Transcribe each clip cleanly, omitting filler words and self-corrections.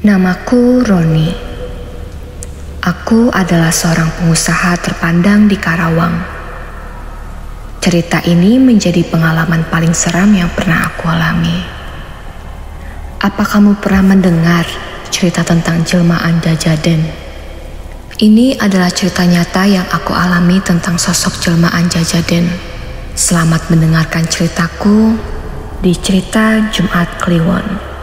Namaku Roni. Aku adalah seorang pengusaha terpandang di Karawang. Cerita ini menjadi pengalaman paling seram yang pernah aku alami. Apa kamu pernah mendengar cerita tentang jelmaan Jajaden? Ini adalah cerita nyata yang aku alami tentang sosok jelmaan Jajaden. Selamat mendengarkan ceritaku di cerita Jumat Kliwon.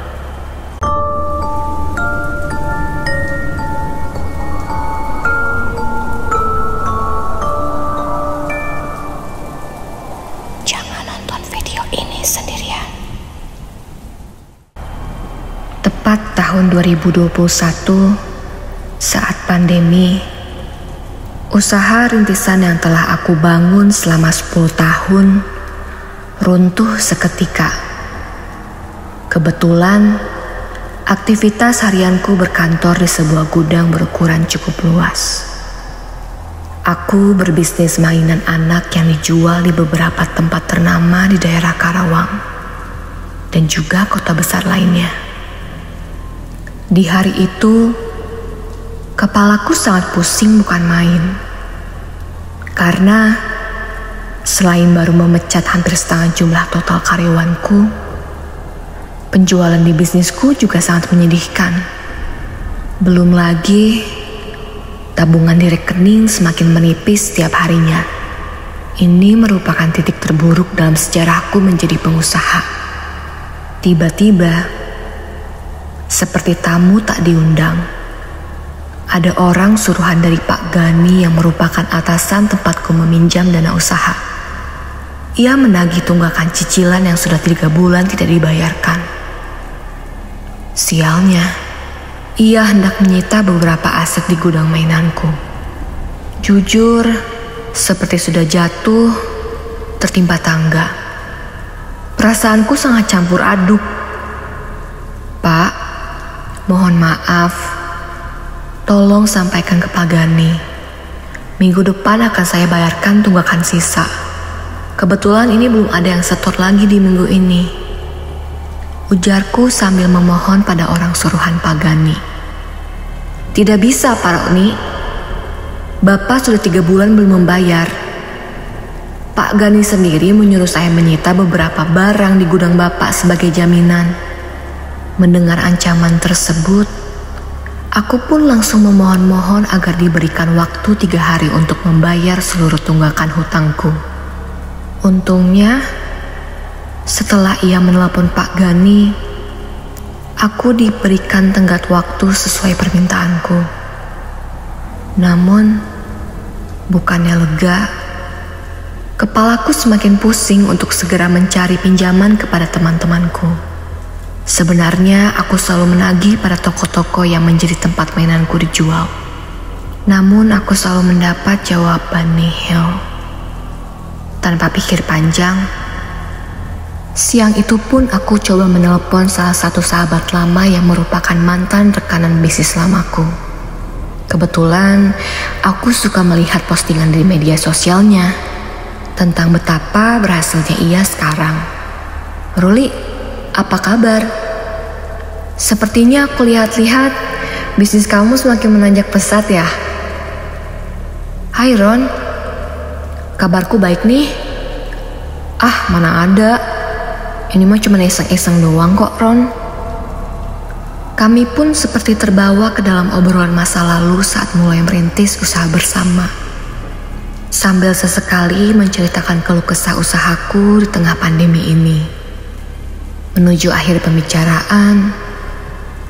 Tepat tahun 2021, saat pandemi, usaha rintisan yang telah aku bangun selama 10 tahun runtuh seketika. Kebetulan, aktivitas harianku berkantor di sebuah gudang berukuran cukup luas. Aku berbisnis mainan anak yang dijual di beberapa tempat ternama di daerah Karawang dan juga kota besar lainnya. Di hari itu, kepalaku sangat pusing bukan main. Karena selain baru memecat hampir setengah jumlah total karyawanku, penjualan di bisnisku juga sangat menyedihkan. Belum lagi, tabungan di rekening semakin menipis setiap harinya. Ini merupakan titik terburuk dalam sejarahku menjadi pengusaha. Tiba-tiba, seperti tamu tak diundang, ada orang suruhan dari Pak Gani yang merupakan atasan tempatku meminjam dana usaha. Ia menagih tunggakan cicilan yang sudah 3 bulan tidak dibayarkan. Sialnya, ia hendak menyita beberapa aset di gudang mainanku. Jujur, seperti sudah jatuh, tertimpa tangga. Perasaanku sangat campur aduk. Pak, mohon maaf, tolong sampaikan ke Pak Gani. Minggu depan akan saya bayarkan tunggakan sisa. Kebetulan ini belum ada yang setor lagi di minggu ini, ujarku sambil memohon pada orang suruhan Pak Gani. Tidak bisa Pak Roni, Bapak sudah 3 bulan belum membayar. Pak Gani sendiri menyuruh saya menyita beberapa barang di gudang Bapak sebagai jaminan. Mendengar ancaman tersebut, aku pun langsung memohon-mohon agar diberikan waktu 3 hari untuk membayar seluruh tunggakan hutangku. Untungnya, setelah ia menelepon Pak Gani, aku diberikan tenggat waktu sesuai permintaanku. Namun, bukannya lega, kepalaku semakin pusing untuk segera mencari pinjaman kepada teman-temanku. Sebenarnya aku selalu menagih pada toko-toko yang menjadi tempat mainanku dijual. Namun aku selalu mendapat jawaban nihil. Tanpa pikir panjang, siang itu pun aku coba menelpon salah satu sahabat lama yang merupakan mantan rekanan bisnis lamaku. Kebetulan aku suka melihat postingan di media sosialnya tentang betapa berhasilnya ia sekarang. Ruli, apa kabar? Sepertinya aku lihat-lihat bisnis kamu semakin menanjak pesat ya. Hai Ron, kabarku baik nih. Ah, mana ada. Ini mah cuma iseng-iseng doang kok Ron. Kami pun seperti terbawa ke dalam obrolan masa lalu saat mulai merintis usaha bersama. Sambil sesekali menceritakan keluh kesah usahaku di tengah pandemi ini. Menuju akhir pembicaraan,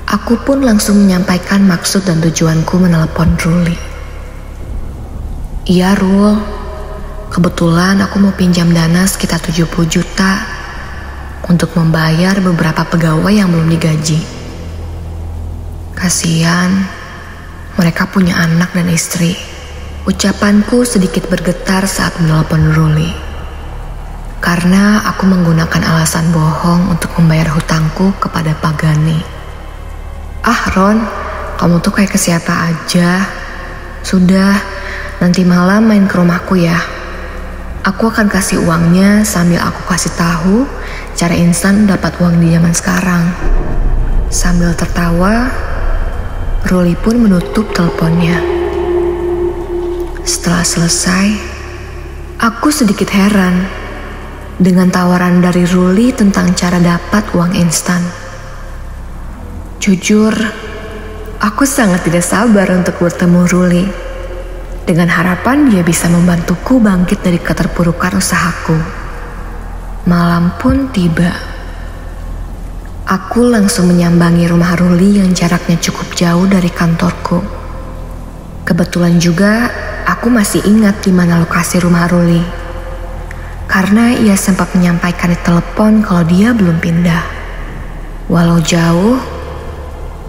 aku pun langsung menyampaikan maksud dan tujuanku menelepon Ruli. Iya Rul, kebetulan aku mau pinjam dana sekitar 70 juta untuk membayar beberapa pegawai yang belum digaji. Kasian, mereka punya anak dan istri. Ucapanku sedikit bergetar saat menelepon Ruli. Karena aku menggunakan alasan bohong untuk membayar hutangku kepada Pak Gani. Ah Ron, kamu tuh kayak ke siapa aja. Sudah, nanti malam main ke rumahku ya. Aku akan kasih uangnya sambil aku kasih tahu cara instan dapat uang di zaman sekarang. Sambil tertawa, Ruli pun menutup teleponnya. Setelah selesai, aku sedikit heran dengan tawaran dari Ruli tentang cara dapat uang instan. Jujur, aku sangat tidak sabar untuk bertemu Ruli, dengan harapan dia bisa membantuku bangkit dari keterpurukan usahaku. Malam pun tiba. Aku langsung menyambangi rumah Ruli yang jaraknya cukup jauh dari kantorku. Kebetulan juga aku masih ingat di mana lokasi rumah Ruli, karena ia sempat menyampaikan di telepon kalau dia belum pindah. Walau jauh,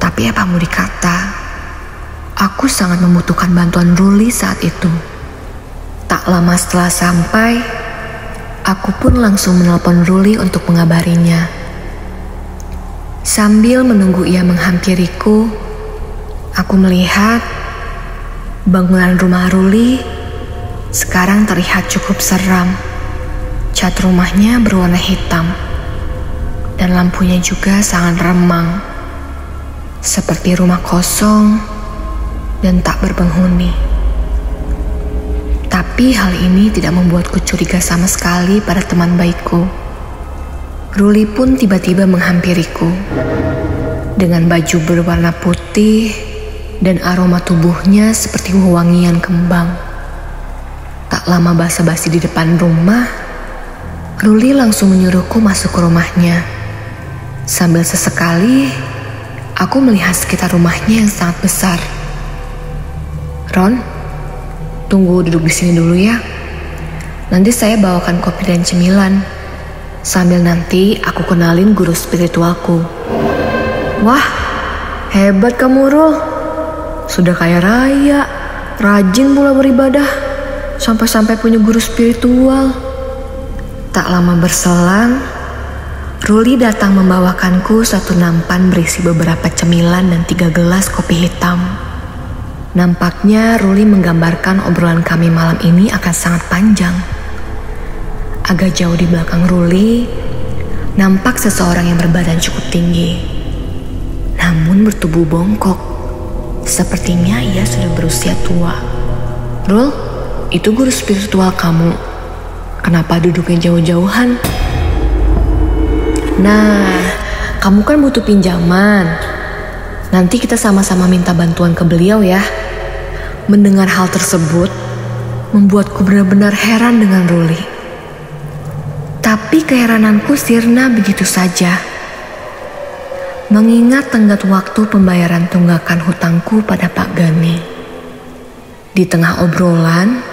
tapi apa mau dikata, aku sangat membutuhkan bantuan Ruli saat itu. Tak lama setelah sampai, aku pun langsung menelpon Ruli untuk mengabarinya. Sambil menunggu ia menghampiriku, aku melihat bangunan rumah Ruli sekarang terlihat cukup seram. Cat rumahnya berwarna hitam dan lampunya juga sangat remang, seperti rumah kosong dan tak berpenghuni. Tapi hal ini tidak membuatku curiga sama sekali pada teman baikku. Ruli pun tiba-tiba menghampiriku dengan baju berwarna putih dan aroma tubuhnya seperti wangian kembang. Tak lama basa-basi di depan rumah, Ruli langsung menyuruhku masuk ke rumahnya. Sambil sesekali, aku melihat sekitar rumahnya yang sangat besar. "Ron, tunggu duduk di sini dulu ya. Nanti saya bawakan kopi dan cemilan. Sambil nanti aku kenalin guru spiritualku." "Wah, hebat kamu, Rul. Sudah kaya raya, rajin pula beribadah, sampai-sampai punya guru spiritual." Tak lama berselang, Ruli datang membawakanku satu nampan berisi beberapa cemilan dan 3 gelas kopi hitam. Nampaknya Ruli menggambarkan obrolan kami malam ini akan sangat panjang. Agak jauh di belakang Ruli, nampak seseorang yang berbadan cukup tinggi, namun bertubuh bongkok. Sepertinya ia sudah berusia tua. "Rul, itu guru spiritual kamu. Kenapa duduknya jauh-jauhan?" "Nah, kamu kan butuh pinjaman. Nanti kita sama-sama minta bantuan ke beliau ya." Mendengar hal tersebut, membuatku benar-benar heran dengan Ruli. Tapi keherananku sirna begitu saja, mengingat tenggat waktu pembayaran tunggakan hutangku pada Pak Gani. Di tengah obrolan,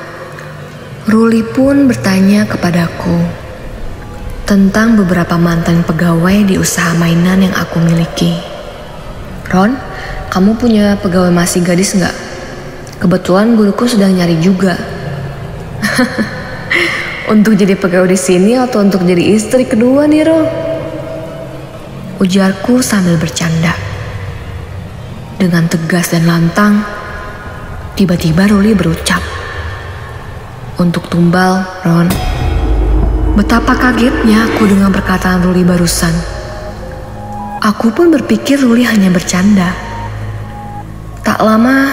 Ruli pun bertanya kepadaku tentang beberapa mantan pegawai di usaha mainan yang aku miliki. "Ron, kamu punya pegawai masih gadis nggak? Kebetulan guruku sedang nyari juga." "Untuk jadi pegawai di sini atau untuk jadi istri kedua nih, Ro?" ujarku sambil bercanda. Dengan tegas dan lantang, tiba-tiba Ruli berucap, "Untuk tumbal, Ron." Betapa kagetnya aku dengan perkataan Ruli barusan. Aku pun berpikir Ruli hanya bercanda. Tak lama,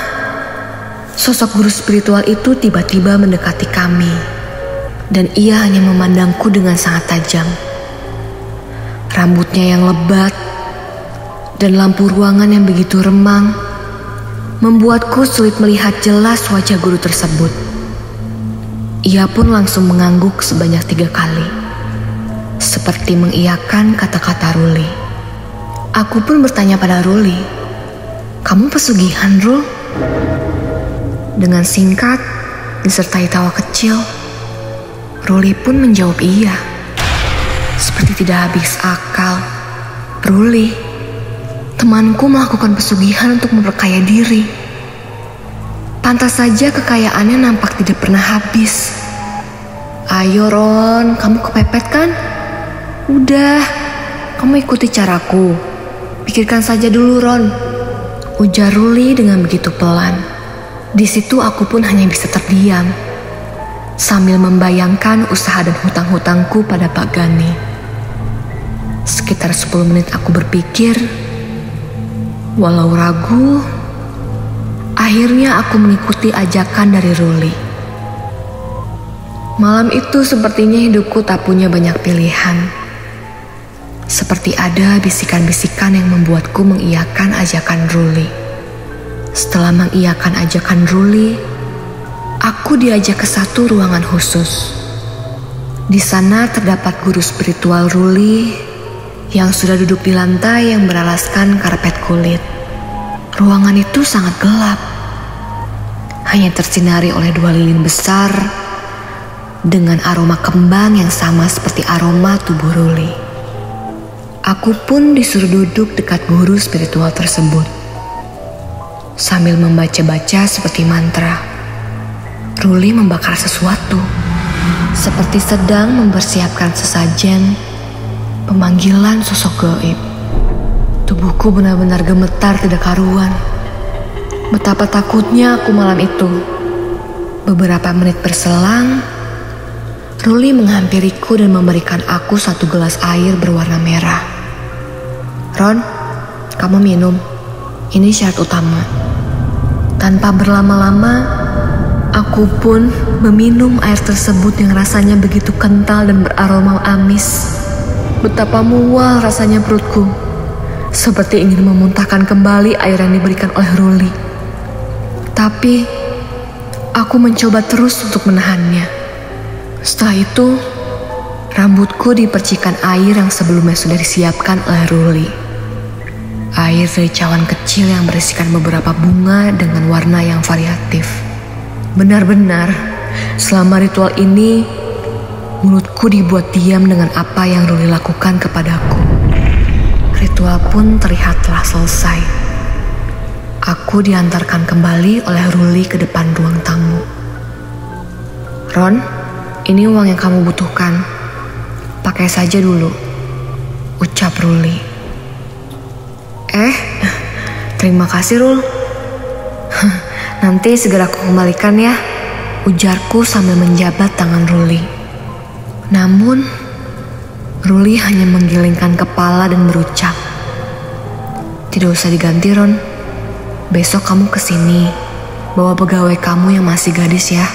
sosok guru spiritual itu tiba-tiba mendekati kami. Dan ia hanya memandangku dengan sangat tajam. Rambutnya yang lebat dan lampu ruangan yang begitu remang membuatku sulit melihat jelas wajah guru tersebut. Ia pun langsung mengangguk sebanyak 3 kali, seperti mengiyakan kata-kata Ruli. Aku pun bertanya pada Ruli, "Kamu pesugihan, Rul?" Dengan singkat disertai tawa kecil, Ruli pun menjawab iya. Seperti tidak habis akal. "Ruli, temanku melakukan pesugihan untuk memperkaya diri. Pantas saja kekayaannya nampak tidak pernah habis." "Ayo Ron, kamu kepepet kan? Udah, kamu ikuti caraku. Pikirkan saja dulu, Ron," ujar Ruli dengan begitu pelan. Di situ aku pun hanya bisa terdiam, sambil membayangkan usaha dan hutang-hutangku pada Pak Gani. Sekitar 10 menit aku berpikir, walau ragu, Akhirnya aku mengikuti ajakan dari Ruli. Malam itu sepertinya hidupku tak punya banyak pilihan. Seperti ada bisikan-bisikan yang membuatku mengiyakan ajakan Ruli. Setelah mengiyakan ajakan Ruli, aku diajak ke satu ruangan khusus. Di sana terdapat guru spiritual Ruli yang sudah duduk di lantai yang beralaskan karpet kulit. Ruangan itu sangat gelap, hanya tersinari oleh 2 lilin besar dengan aroma kembang yang sama seperti aroma tubuh Ruli. Aku pun disuruh duduk dekat guru spiritual tersebut. Sambil membaca-baca seperti mantra, Ruli membakar sesuatu, seperti sedang mempersiapkan sesajen pemanggilan sosok gaib. Tubuhku benar-benar gemetar tidak karuan. Betapa takutnya aku malam itu. Beberapa menit berselang, Ruli menghampiriku dan memberikan aku 1 gelas air berwarna merah. "Ron, kamu minum. Ini syarat utama." Tanpa berlama-lama, aku pun meminum air tersebut yang rasanya begitu kental dan beraroma amis. Betapa mual rasanya perutku, seperti ingin memuntahkan kembali air yang diberikan oleh Ruli. Tapi, aku mencoba terus untuk menahannya. Setelah itu, rambutku dipercikan air yang sebelumnya sudah disiapkan oleh Ruli. Air dari cawan kecil yang berisikan beberapa bunga dengan warna yang variatif. Benar-benar, selama ritual ini, mulutku dibuat diam dengan apa yang Ruli lakukan kepadaku. Ritual pun terlihat telah selesai. Aku diantarkan kembali oleh Ruli ke depan ruang tamu. "Ron, ini uang yang kamu butuhkan. Pakai saja dulu," ucap Ruli. Terima kasih, Rul. "Nanti segera aku kembalikan ya," ujarku sambil menjabat tangan Ruli. Namun, Ruli hanya menggelengkan kepala dan berucap, "Tidak usah diganti, Ron. Besok kamu kesini, bawa pegawai kamu yang masih gadis ya,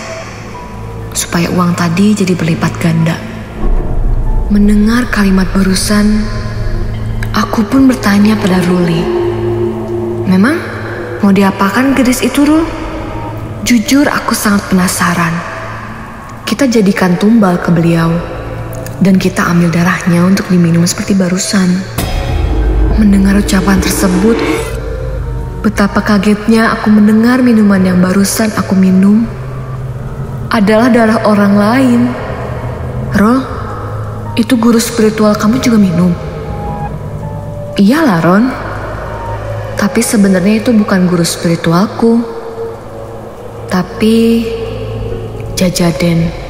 supaya uang tadi jadi berlipat ganda." Mendengar kalimat barusan, aku pun bertanya pada Ruli, "Memang mau diapakan gadis itu, Rul?" Jujur aku sangat penasaran. Kita jadikan tumbal ke beliau, dan kita ambil darahnya untuk diminum seperti barusan. Mendengar ucapan tersebut, betapa kagetnya aku mendengar minuman yang barusan aku minum adalah darah orang lain. "Rol, itu guru spiritual kamu juga minum?" "Iyalah, Ron. Tapi sebenarnya itu bukan guru spiritualku, tapi Jajaden."